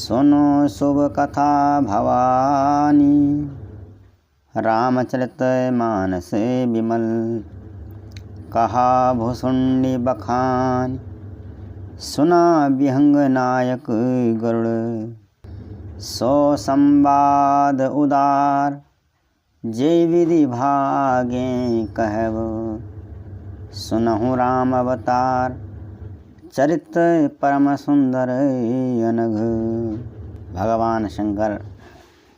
सुनो शुभ कथा भवानी, रामचरित मानस विमल। कहा भुसुंडी बखान, सुना विहंग नायक गरुड़। सो संवाद उदार, जय विधि भागे कहब। सुनहु राम अवतार, चरित परम सुंदर अनघ। भगवान शंकर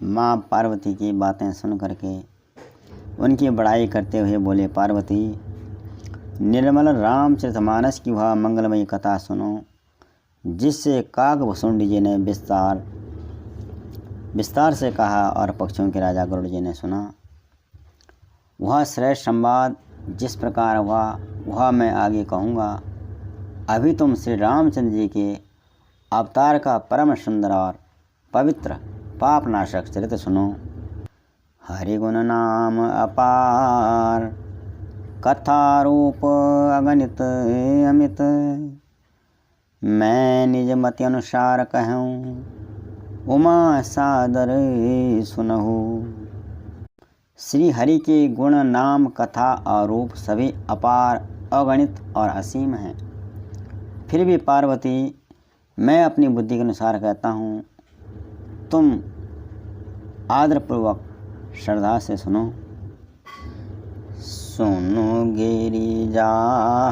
माँ पार्वती की बातें सुन करके उनकी बड़ाई करते हुए बोले, पार्वती, निर्मल रामचरितमानस की वह मंगलमयी कथा सुनो, जिससे काकभुसुंडी जी ने विस्तार से कहा और पक्षियों के राजा गरुड़ जी ने सुना। वह श्रेष्ठ संवाद जिस प्रकार हुआ वह मैं आगे कहूँगा। अभी तुम श्री रामचंद्र जी के अवतार का परम सुंदर और पवित्र पापनाशक चरित्र सुनो। हरि गुण नाम अपार, कथा रूप अगणित अमित। मैं निज मति अनुसार कहूँ, उमा सादर सुनहु। श्री हरि के गुण नाम कथा और रूप सभी अपार अगणित और असीम हैं। फिर भी पार्वती, मैं अपनी बुद्धि के अनुसार कहता हूँ, तुम आदरपूर्वक श्रद्धा से सुनो। सुनो गिरिजा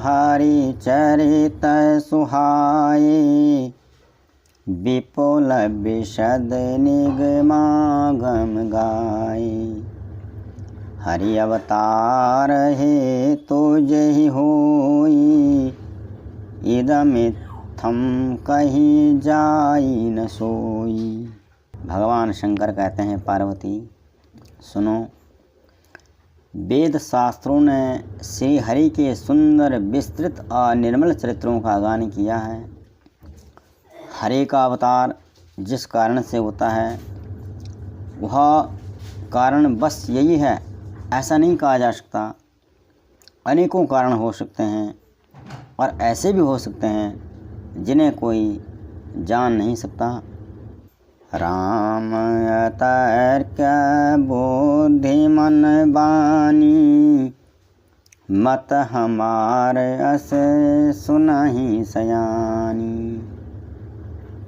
हरि चरित सुहाए, विपुल विशद निगमागम गाए। हरि अवतार है तो जहि होई, इदमित्थम कहीं जाई न सोई। भगवान शंकर कहते हैं, पार्वती सुनो, वेद शास्त्रों ने श्री हरि के सुंदर विस्तृत और निर्मल चरित्रों का गान किया है। हरि का अवतार जिस कारण से होता है वह कारण बस यही है ऐसा नहीं कहा जा सकता। अनेकों कारण हो सकते हैं और ऐसे भी हो सकते हैं जिन्हें कोई जान नहीं सकता। राम अतर्क बुद्धि मन बानी, मत हमार अस सुनहि सयानी।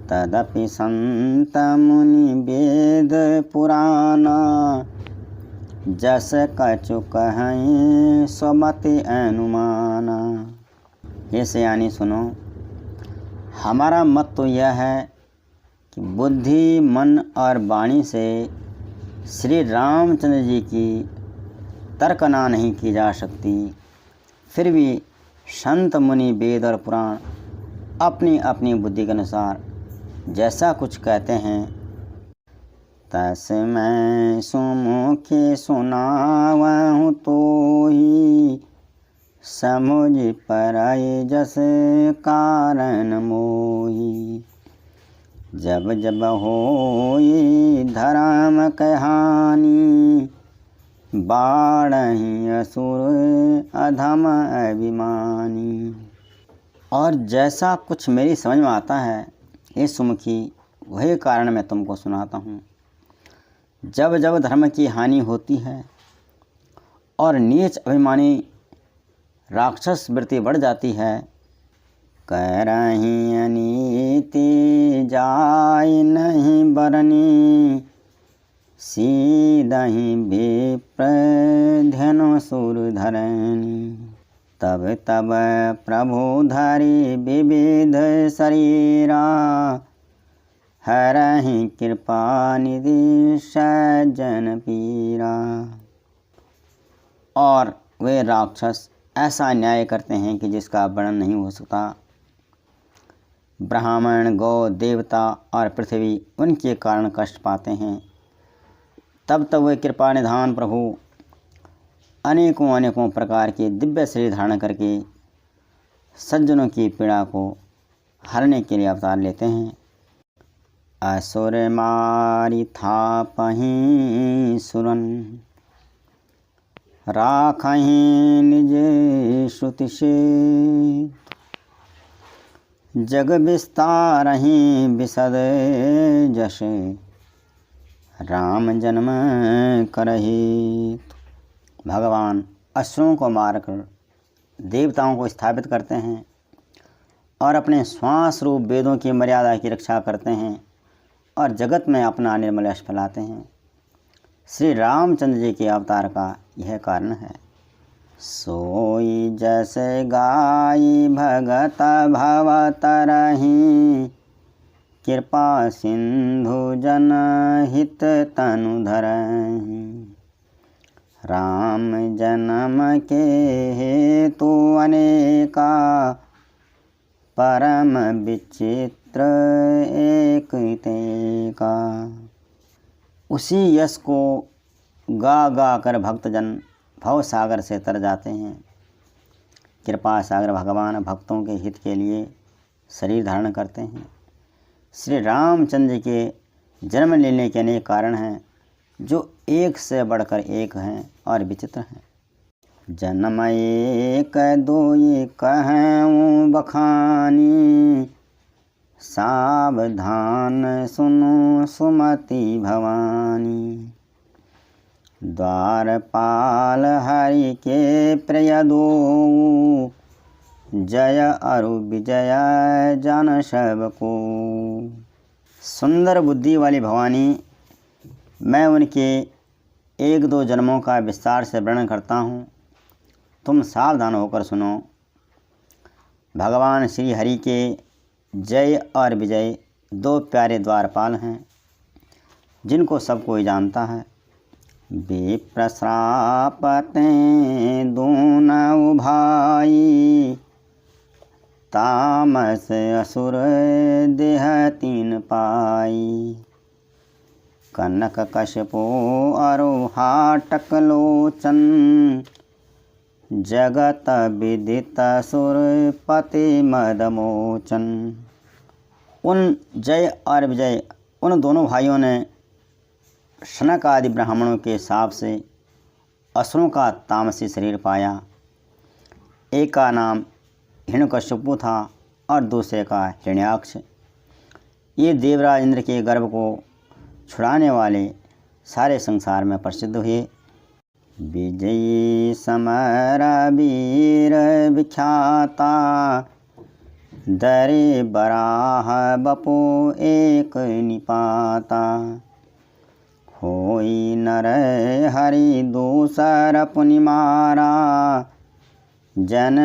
तदपि संत मुनि वेद पुराना, जस कछु कहें स्वमति अनुमाना। हे सयानी सुनो, हमारा मत तो यह है कि बुद्धि मन और वाणी से श्री रामचंद्र जी की तर्कना नहीं की जा सकती। फिर भी संत मुनि वेद और पुराण अपनी अपनी बुद्धि के अनुसार जैसा कुछ कहते हैं, तस्मै सुमुखे सुनावहु तोहि। समुझ परय जस कारण मोहि, जब जब होई धर्म कहानी। बाढ़हि असुर अधम अभिमानी। और जैसा कुछ मेरी समझ में आता है, ये सुमुखी, वही कारण मैं तुमको सुनाता हूँ। जब जब धर्म की हानि होती है और नीच अभिमानी राक्षस वृत्ति बढ़ जाती है, करहि अनीति जाय नहीं बरनी। सीधहि विप्र धेनु सुर धरनी। तब तब प्रभु धरि विविध शरीरा, हरहि कृपा निधि सज्जन पीरा। और वे राक्षस ऐसा अन्याय करते हैं कि जिसका वर्णन नहीं हो सकता। ब्राह्मण, गौ, देवता और पृथ्वी उनके कारण कष्ट पाते हैं। तब तब वे कृपा निधान प्रभु अनेकों अनेकों प्रकार के दिव्य शरीर धारण करके सज्जनों की पीड़ा को हरने के लिए अवतार लेते हैं। असुर मारी थापहि सुरन, राखहि निज श्रुति से। जग विस्तारहि विशद जस राम जन्म करहि। भगवान असुरों को मारकर देवताओं को स्थापित करते हैं और अपने श्वास रूप वेदों की मर्यादा की रक्षा करते हैं और जगत में अपना निर्मल यश फैलाते हैं। श्री रामचंद्र जी के अवतार का यह कारण है। सोई जैसे गाई भगत भव तरहि कृपा सिंधु जन हित तनु धरहि। राम जन्म के हेतु अनेका परम विचित्र एक तेका। उसी यश को गा गा कर भक्तजन भव सागर से तर जाते हैं। कृपा सागर भगवान भक्तों के हित के लिए शरीर धारण करते हैं। श्री रामचंद्र के जन्म लेने के अनेक कारण हैं जो एक से बढ़कर एक हैं और विचित्र हैं। जन्म एक दुई कहूँ बखानी सावधान सुनो सुमति भवानी। द्वारपाल हरि के प्रिय दो जय अरु विजय जन सब को। सुंदर बुद्धि वाली भवानी, मैं उनके एक दो जन्मों का विस्तार से वर्णन करता हूँ, तुम सावधान होकर सुनो। भगवान श्री हरि के जय और विजय दो प्यारे द्वारपाल हैं जिनको सब कोई जानता है। विप्रश्रापते दोनों भाई तामस असुर देह तीन पाई। कनक कश्यपो अरोहाटक लोचन जगत विदित असुर पति मदमोचन। उन जय और विजय उन दोनों भाइयों ने शनक आदि ब्राह्मणों के शाप से असुरों का तामसी शरीर पाया। एक का नाम हिरण्यकश्यपु था और दूसरे का हिरण्याक्ष। ये देवराज इंद्र के गर्भ को छुड़ाने वाले सारे संसार में प्रसिद्ध हुए। विजयी समर वीर विख्याता दरे बराह बपो एक निपाता। होई नर हरि दूसर पुनि मारा जन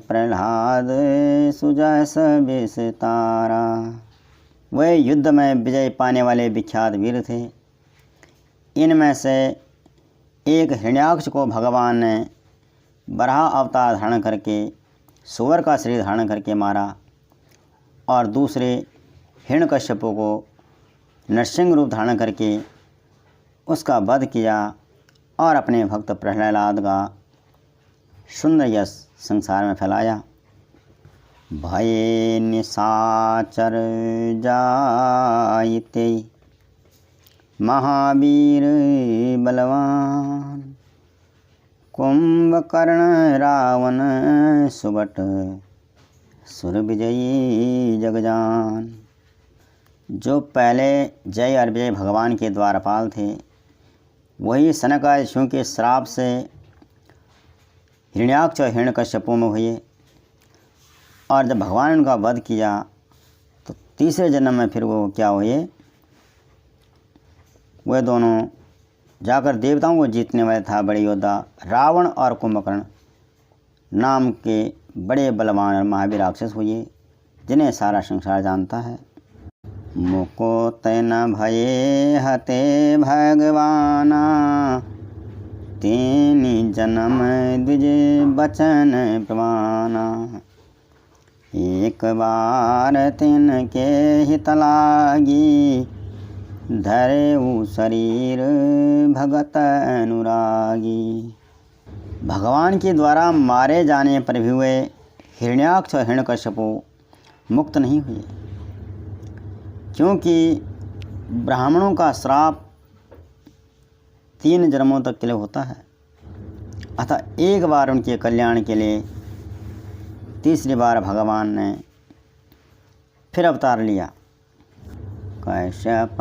प्रहलाद सुजस विस्तारा। वे युद्ध में विजय पाने वाले विख्यात वीर थे। इनमें से एक हिरण्याक्ष को भगवान ने बराह अवतार धारण करके सुअर का शरीर धारण करके मारा और दूसरे हिरण्यकश्यपु को नरसिंह रूप धारण करके उसका वध किया और अपने भक्त प्रहलाद का सुंदर यश संसार में फैलाया। भये निशाचर जायते महावीर बलवान। कुंभकर्ण रावण सुबट सुर विजयी जगजान। जो पहले जय और विजय भगवान के द्वारपाल थे वही सनक आदि ऋषियों के श्राप से हिरण्याक्ष और हिरण्यकश्यपु में हुए और जब भगवान ने उनका वध किया तो तीसरे जन्म में फिर वो क्या हुए, वे दोनों जाकर देवताओं को जीतने वाले था बड़े योद्धा रावण और कुंभकर्ण नाम के बड़े बलवान और महावीर राक्षस हुए जिन्हें सारा संसार जानता है। मुको तैन भये हते भगवाना तेनि जन्म द्विज बचन प्रमाना। एक बार तिनके हित लागी धरेउ शरीर भगत अनुरागी। भगवान के द्वारा मारे जाने पर भी वे हिरण्याक्ष और हिरण्यकश्यपु मुक्त नहीं हुए क्योंकि ब्राह्मणों का श्राप 3 जन्मों तक के लिए होता है। अतः एक बार उनके कल्याण के लिए तीसरी बार भगवान ने फिर अवतार लिया। कश्यप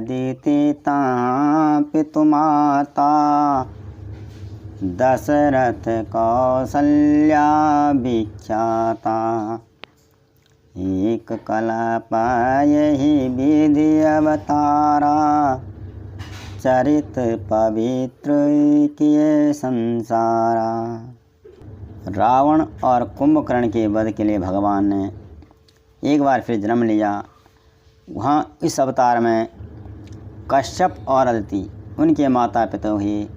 दिति पितु माता, दशरथ कौसल्या विख्याता। एक कल्प यही विधि अवतारा, चरित पवित्र किए संसारा। रावण और कुंभकर्ण के वध के लिए भगवान ने एक बार फिर जन्म लिया। वहाँ इस अवतार में कश्यप और अदिति उनके माता पिता हुए,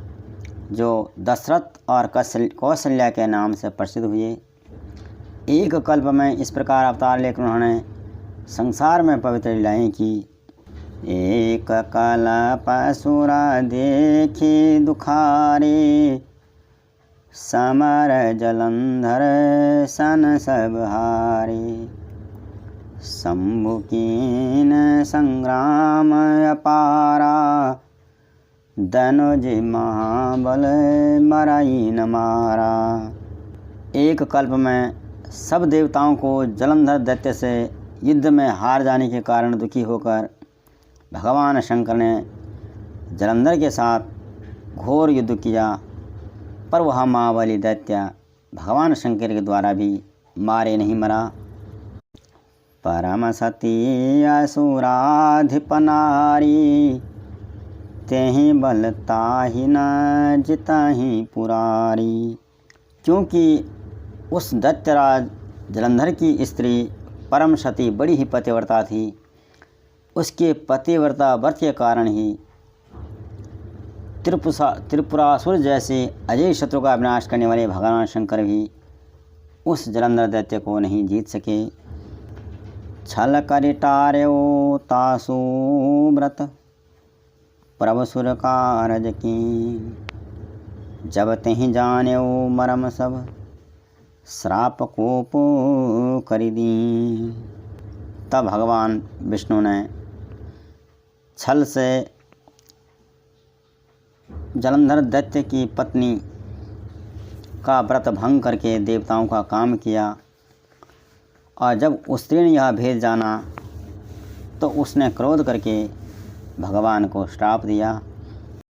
जो दशरथ और कौशल्या के नाम से प्रसिद्ध हुए। एक कल्प में इस प्रकार अवतार लेकर उन्होंने संसार में पवित्र लीलाएँ की। एक कल्प सुरा देखी दुखारे, समर जलंधर सन सब हारे। शंभु कीन संग्राम अपारा, धनुज महाबल मराई न मारा। एक कल्प में सब देवताओं को जलंधर दैत्य से युद्ध में हार जाने के कारण दुखी होकर भगवान शंकर ने जलंधर के साथ घोर युद्ध किया, पर वह महाबली दैत्य भगवान शंकर के द्वारा भी मारे नहीं मरा। परम सती असुराधिप नारी, तेहि बल ताहि न जिताहि पुरारी। क्योंकि उस दैत्यराज जलंधर की स्त्री परम सती बड़ी ही पतिव्रता थी। उसके पतिव्रता व्रत के कारण ही त्रिपुरासुर जैसे अजय शत्रु का विनाश करने वाले भगवान शंकर भी उस जलंधर दैत्य को नहीं जीत सके। छल करि टार्यो तासु व्रत, प्रभु सुर कारज की। जब तेहि जान्यो मरम सब, श्राप कोप करि दी। तब भगवान विष्णु ने छल से जलंधर दैत्य की पत्नी का व्रत भंग करके देवताओं का काम किया, और जब उस स्त्री ने यह भेद जाना तो उसने क्रोध करके भगवान को श्राप दिया।